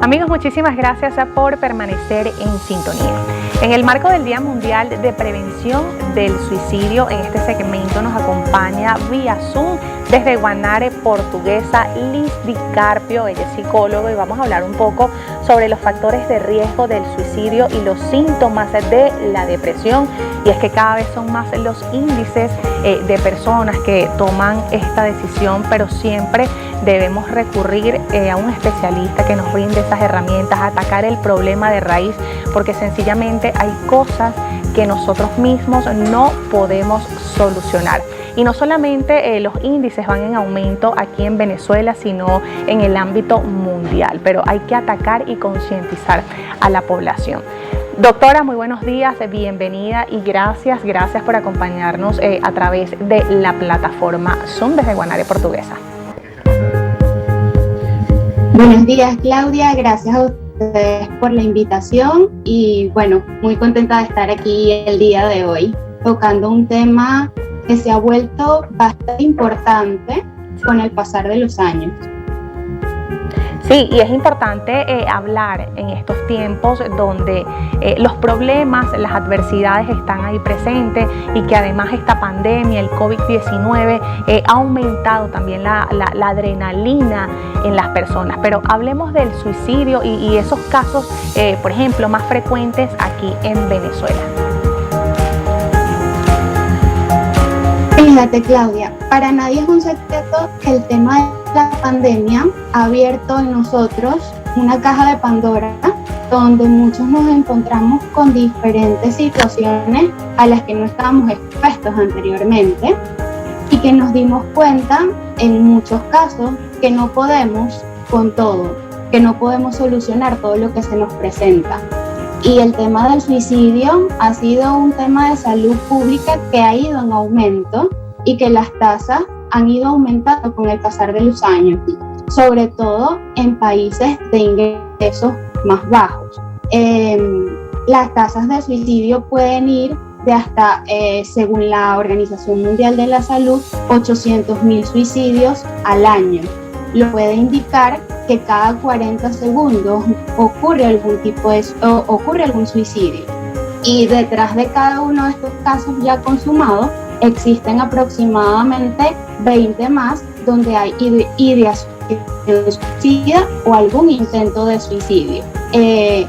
Amigos, muchísimas gracias por permanecer en sintonía. En el marco del Día Mundial de Prevención del Suicidio, en este segmento nos acompaña vía Zoom desde Guanare, Portuguesa, Liz Di Carpio. Ella es psicóloga y vamos a hablar un poco sobre los factores de riesgo del suicidio y los síntomas de la depresión. Y es que cada vez son más los índices de personas que toman esta decisión, pero siempre debemos recurrir a un especialista que nos brinde esas herramientas, atacar el problema de raíz, porque sencillamente hay cosas que nosotros mismos no podemos solucionar. Y no solamente los índices van en aumento aquí en Venezuela, sino en el ámbito mundial, pero hay que atacar y concientizar a la población. Doctora, muy buenos días, bienvenida y gracias por acompañarnos a través de la plataforma Zoom desde Guanare, Portuguesa. Buenos días, Claudia, gracias a ustedes por la invitación y bueno, muy contenta de estar aquí el día de hoy tocando un tema que se ha vuelto bastante importante con el pasar de los años. Sí, y es importante hablar en estos tiempos donde los problemas, las adversidades están ahí presentes y que además esta pandemia, el COVID-19, ha aumentado también la adrenalina en las personas. Pero hablemos del suicidio y esos casos, por ejemplo, más frecuentes aquí en Venezuela. Fíjate, Claudia, para nadie es un secreto que el tema de la pandemia ha abierto en nosotros una caja de Pandora donde muchos nos encontramos con diferentes situaciones a las que no estábamos expuestos anteriormente y que nos dimos cuenta en muchos casos que no podemos con todo, que no podemos solucionar todo lo que se nos presenta. Y el tema del suicidio ha sido un tema de salud pública que ha ido en aumento y que las tasas han ido aumentando con el pasar de los años, sobre todo en países de ingresos más bajos. Las tasas de suicidio pueden ir de hasta, según la Organización Mundial de la Salud, 800.000 suicidios al año. Lo puede indicar que cada 40 segundos ocurre algún suicidio. Y detrás de cada uno de estos casos ya consumados, existen aproximadamente 20 más donde hay ideación de suicidio o algún intento de suicidio.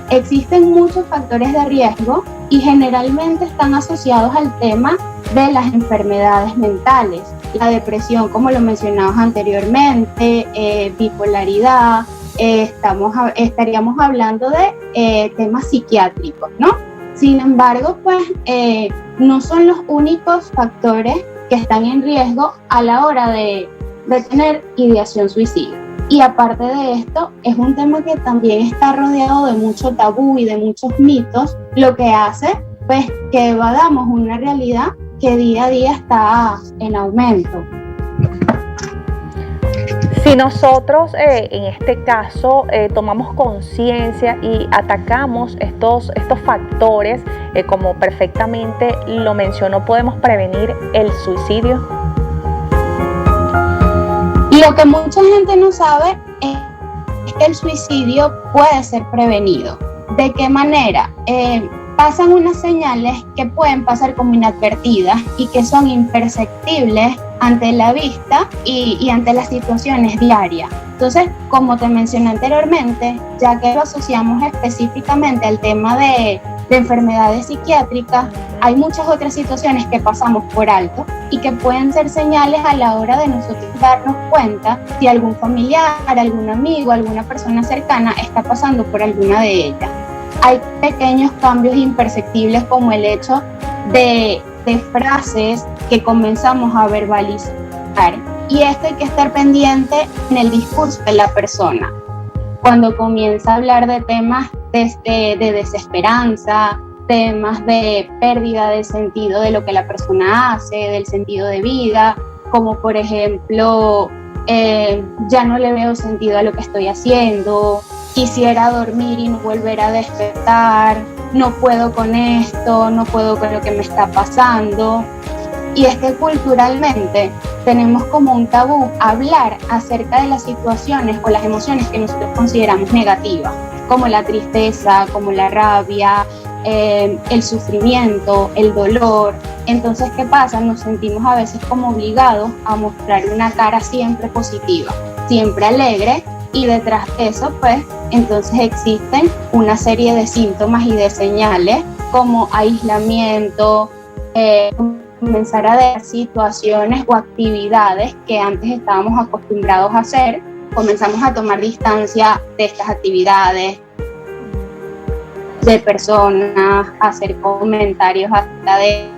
Existen muchos factores de riesgo y generalmente están asociados al tema de las enfermedades mentales, la depresión, como lo mencionamos anteriormente, bipolaridad, estaríamos hablando de temas psiquiátricos, ¿no? Sin embargo, pues no son los únicos factores que están en riesgo a la hora de tener ideación suicida. Y aparte de esto, es un tema que también está rodeado de mucho tabú y de muchos mitos, lo que hace pues que evadamos una realidad que día a día está en aumento. Si nosotros en este caso tomamos conciencia y atacamos estos factores, como perfectamente lo mencionó, podemos prevenir el suicidio. Lo que mucha gente no sabe es que el suicidio puede ser prevenido. ¿De qué manera? Pasan unas señales que pueden pasar como inadvertidas y que son imperceptibles ante la vista y ante las situaciones diarias. Entonces, como te mencioné anteriormente, ya que lo asociamos específicamente al tema de enfermedades psiquiátricas, hay muchas otras situaciones que pasamos por alto y que pueden ser señales a la hora de nosotros darnos cuenta si algún familiar, algún amigo, alguna persona cercana está pasando por alguna de ellas. Hay pequeños cambios imperceptibles como el hecho de frases que comenzamos a verbalizar, y esto hay que estar pendiente en el discurso de la persona. Cuando comienza a hablar de temas de desesperanza, temas de pérdida de sentido de lo que la persona hace, del sentido de vida, como por ejemplo, ya no le veo sentido a lo que estoy haciendo, quisiera dormir y no volver a despertar, no puedo con esto, no puedo con lo que me está pasando. Y es que culturalmente tenemos como un tabú hablar acerca de las situaciones o las emociones que nosotros consideramos negativas, como la tristeza, como la rabia, el sufrimiento, el dolor. Entonces, ¿qué pasa? Nos sentimos a veces como obligados a mostrar una cara siempre positiva, siempre alegre, y detrás de eso, pues, entonces existen una serie de síntomas y de señales como aislamiento, comenzar a ver situaciones o actividades que antes estábamos acostumbrados a hacer, comenzamos a tomar distancia de estas actividades, de personas, hacer comentarios hasta de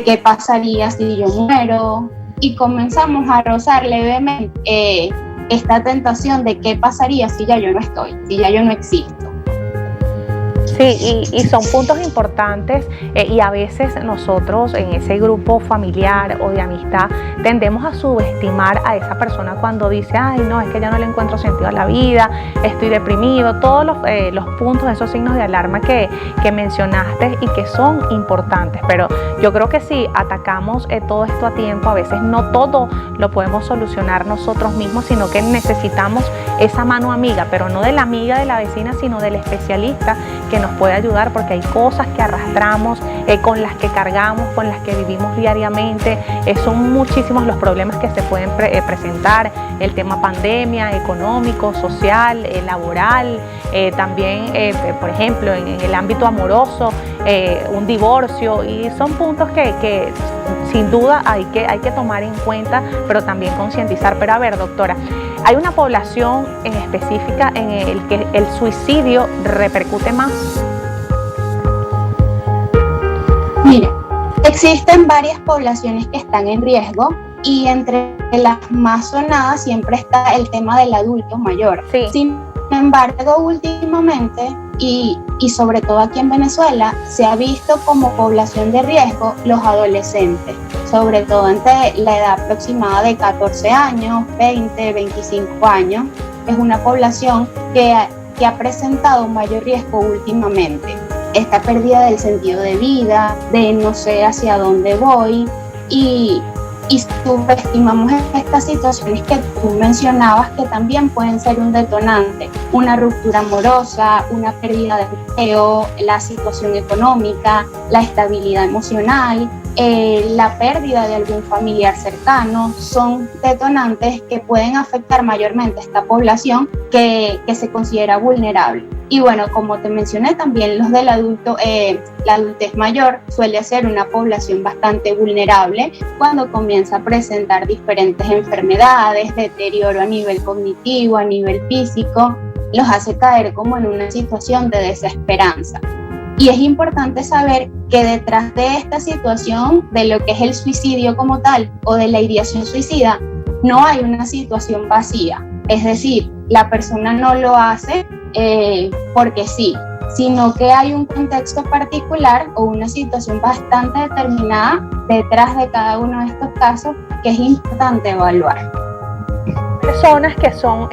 qué pasaría si yo muero, y comenzamos a rozar levemente esta tentación de qué pasaría si ya yo no estoy, si ya yo no existo. Sí, y son puntos importantes y a veces nosotros en ese grupo familiar o de amistad tendemos a subestimar a esa persona cuando dice, ay no, es que ya no le encuentro sentido a la vida, estoy deprimido, todos los puntos, esos signos de alarma que mencionaste y que son importantes, pero yo creo que si atacamos todo esto a tiempo, a veces no todo lo podemos solucionar nosotros mismos, sino que necesitamos esa mano amiga, pero no de la amiga de la vecina, sino del especialista que nos puede ayudar, porque hay cosas que arrastramos, con las que cargamos, con las que vivimos diariamente. Son muchísimos los problemas que se pueden presentar, el tema pandemia, económico, social, laboral, también, por ejemplo, en el ámbito amoroso, un divorcio, y son puntos que sin duda hay que tomar en cuenta, pero también concientizar. Pero a ver, doctora, ¿hay una población en específica en el que el suicidio repercute más? Mira, existen varias poblaciones que están en riesgo y entre las más sonadas siempre está el tema del adulto mayor. Sí. Sin embargo, últimamente y sobre todo aquí en Venezuela se ha visto como población de riesgo los adolescentes, sobre todo entre la edad aproximada de 14 años, 20, 25 años. Es una población que ha presentado un mayor riesgo últimamente. Esta pérdida del sentido de vida, de no sé hacia dónde voy, y subestimamos estas situaciones que tú mencionabas que también pueden ser un detonante, una ruptura amorosa, una pérdida de empleo, la situación económica, la estabilidad emocional, la pérdida de algún familiar cercano, son detonantes que pueden afectar mayormente a esta población que se considera vulnerable. Y bueno, como te mencioné también, los del adulto, la adultez mayor suele ser una población bastante vulnerable cuando comienza a presentar diferentes enfermedades, deterioro a nivel cognitivo, a nivel físico, los hace caer como en una situación de desesperanza. Y es importante saber que detrás de esta situación, de lo que es el suicidio como tal o de la ideación suicida, no hay una situación vacía. Es decir, la persona no lo hace porque sí, sino que hay un contexto particular o una situación bastante determinada detrás de cada uno de estos casos que es importante evaluar. Personas que son,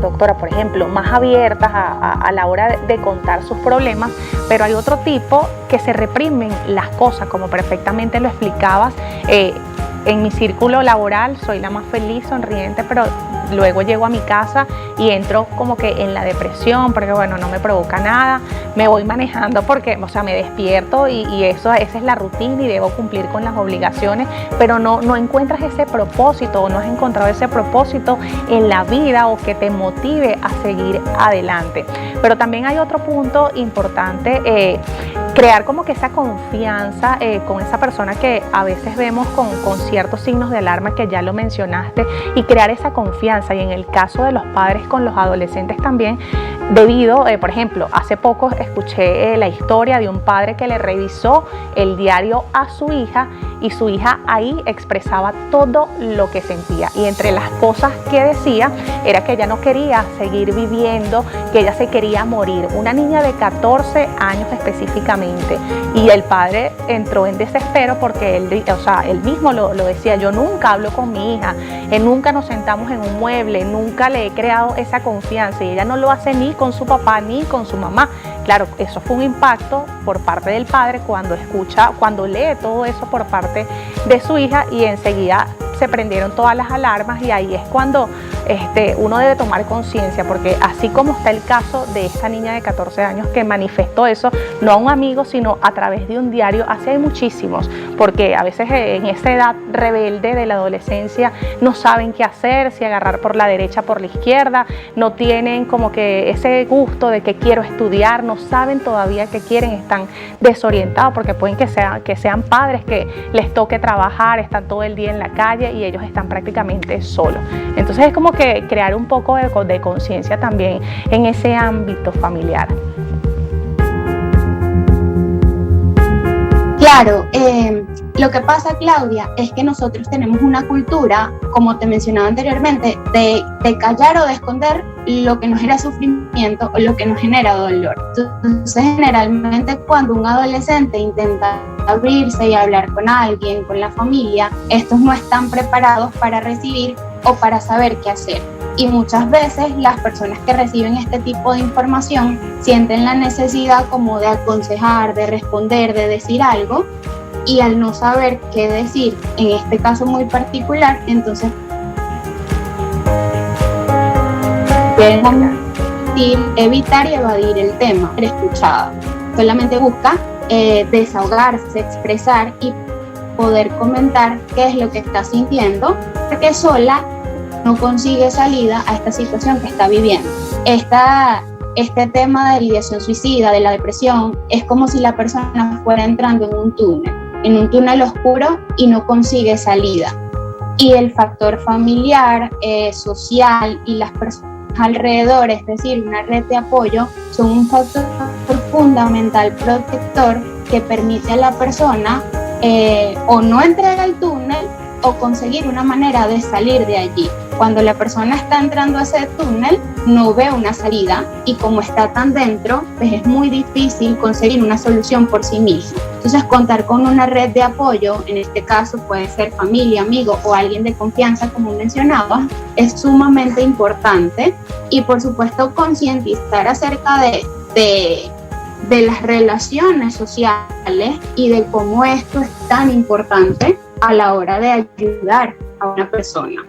doctora, por ejemplo, más abiertas a la hora de contar sus problemas, pero hay otro tipo que se reprimen las cosas, como perfectamente lo explicabas. En mi círculo laboral soy la más feliz, sonriente, pero luego llego a mi casa y entro como que en la depresión, porque bueno, no me provoca nada, me voy manejando porque, o sea, me despierto y esa es la rutina y debo cumplir con las obligaciones, pero no encuentras ese propósito o no has encontrado ese propósito en la vida o que te motive a seguir adelante. Pero también hay otro punto importante, crear como que esa confianza con esa persona que a veces vemos con ciertos signos de alarma que ya lo mencionaste, y crear esa confianza. Y en el caso de los padres con los adolescentes también, debido, por ejemplo, hace poco escuché la historia de un padre que le revisó el diario a su hija y su hija ahí expresaba todo lo que sentía, y entre las cosas que decía era que ella no quería seguir viviendo, que ella se quería morir, una niña de 14 años específicamente, y el padre entró en desespero porque él mismo lo decía: yo nunca hablo con mi hija, nunca nos sentamos en un mueble, nunca le he creado esa confianza, y ella no lo hace ni con su papá ni con su mamá, claro, eso fue un impacto por parte del padre cuando lee todo eso por parte de su hija, y enseguida se prendieron todas las alarmas, y ahí es cuando uno debe tomar conciencia, porque así como está el caso de esta niña de 14 años que manifestó eso, no a un amigo, sino a través de un diario, así hay muchísimos, porque a veces en esa edad rebelde de la adolescencia no saben qué hacer, si agarrar por la derecha, por la izquierda, no tienen como que ese gusto de que quiero estudiar, no saben todavía qué quieren, están desorientados, porque pueden que sean padres que les toque trabajar, están todo el día en la calle y ellos están prácticamente solos. Entonces es como que crear un poco de conciencia también en ese ámbito familiar. Claro, lo que pasa, Claudia, es que nosotros tenemos una cultura, como te mencionaba anteriormente, de callar o de esconder lo que nos genera sufrimiento o lo que nos genera dolor. Entonces, generalmente cuando un adolescente intenta abrirse y hablar con alguien, con la familia, estos no están preparados para recibir o para saber qué hacer. Y muchas veces las personas que reciben este tipo de información sienten la necesidad como de aconsejar, de responder, de decir algo, y al no saber qué decir, en este caso muy particular, entonces quieren evitar y evadir el tema, ser escuchada. Solamente busca desahogarse, expresar y poder comentar qué es lo que está sintiendo, porque sola no consigue salida a esta situación que está viviendo. Este tema de la ideación suicida, de la depresión, es como si la persona fuera entrando en un túnel oscuro y no consigue salida. Y el factor familiar, social y las personas alrededor, es decir, una red de apoyo, son un factor fundamental protector que permite a la persona o no entrar al túnel o conseguir una manera de salir de allí. Cuando la persona está entrando a ese túnel, no ve una salida, y como está tan dentro, pues es muy difícil conseguir una solución por sí mismo. Entonces, contar con una red de apoyo, en este caso puede ser familia, amigo o alguien de confianza, como mencionaba, es sumamente importante. Y por supuesto, concientizar acerca de las relaciones sociales y de cómo esto es tan importante a la hora de ayudar a una persona.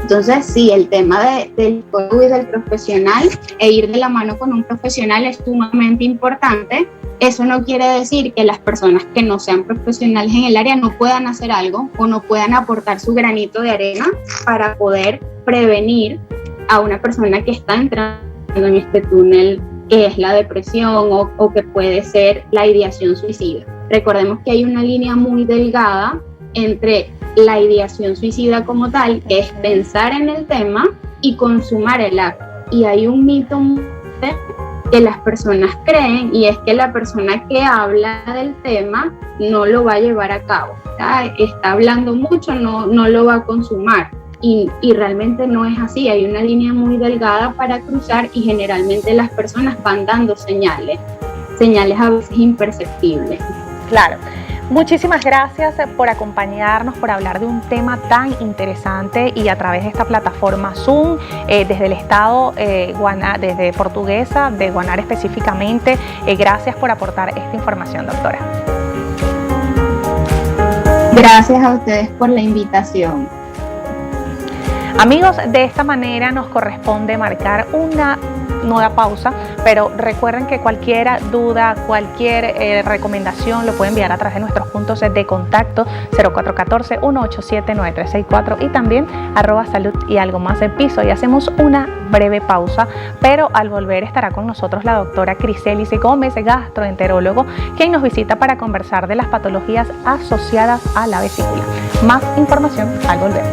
Entonces, sí, el tema del psicólogo y del profesional, e ir de la mano con un profesional, es sumamente importante. Eso no quiere decir que las personas que no sean profesionales en el área no puedan hacer algo o no puedan aportar su granito de arena para poder prevenir a una persona que está entrando en este túnel, que es la depresión o que puede ser la ideación suicida. Recordemos que hay una línea muy delgada entre la ideación suicida como tal, que es pensar en el tema, y consumar el acto. Y hay un mito que las personas creen, y es que la persona que habla del tema no lo va a llevar a cabo. Está hablando mucho, no lo va a consumar. Y realmente no es así. Hay una línea muy delgada para cruzar, y generalmente las personas van dando señales a veces imperceptibles. Claro. Muchísimas gracias por acompañarnos, por hablar de un tema tan interesante, y a través de esta plataforma Zoom, desde el estado desde Portuguesa, de Guanare específicamente. Gracias por aportar esta información, doctora. Gracias a ustedes por la invitación. Amigos, de esta manera nos corresponde marcar una nueva pausa, pero recuerden que cualquier duda, cualquier recomendación lo pueden enviar a través de nuestros puntos de contacto 0414-187-9364 y también @salud y algo más en piso. Y hacemos una breve pausa, pero al volver estará con nosotros la doctora Criselis Gómez, gastroenterólogo, quien nos visita para conversar de las patologías asociadas a la vesícula. Más información al volver.